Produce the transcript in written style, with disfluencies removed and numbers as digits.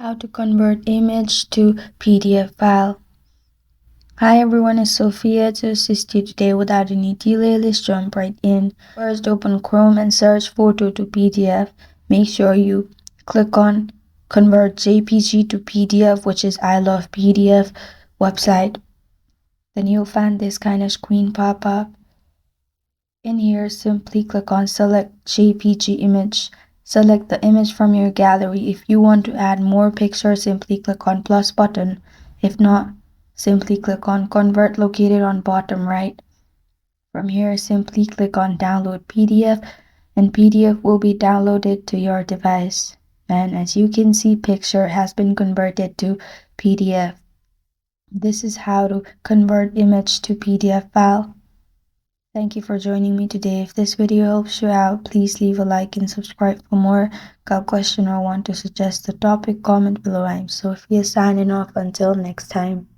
How to convert image to PDF file. Hi everyone, it's Sophia to assist you today. Without any delay, let's jump right in. First, open Chrome and search photo to PDF. Make sure you click on convert JPG to PDF, which is I Love PDF website. Then you'll find this kind of screen pop up. In here, simply click on select JPG image. Select the image from your gallery. If you want to add more pictures, simply click on plus button. If not, simply click on convert located on bottom right. From here, simply click on download PDF and PDF will be downloaded to your device. And as you can see, picture has been converted to PDF. This is how to convert image to PDF file. Thank you for joining me today. If this video helps you out, please leave a like and subscribe for more. Got a question or want to suggest a topic, comment below. I'm Sophia signing off. Until next time.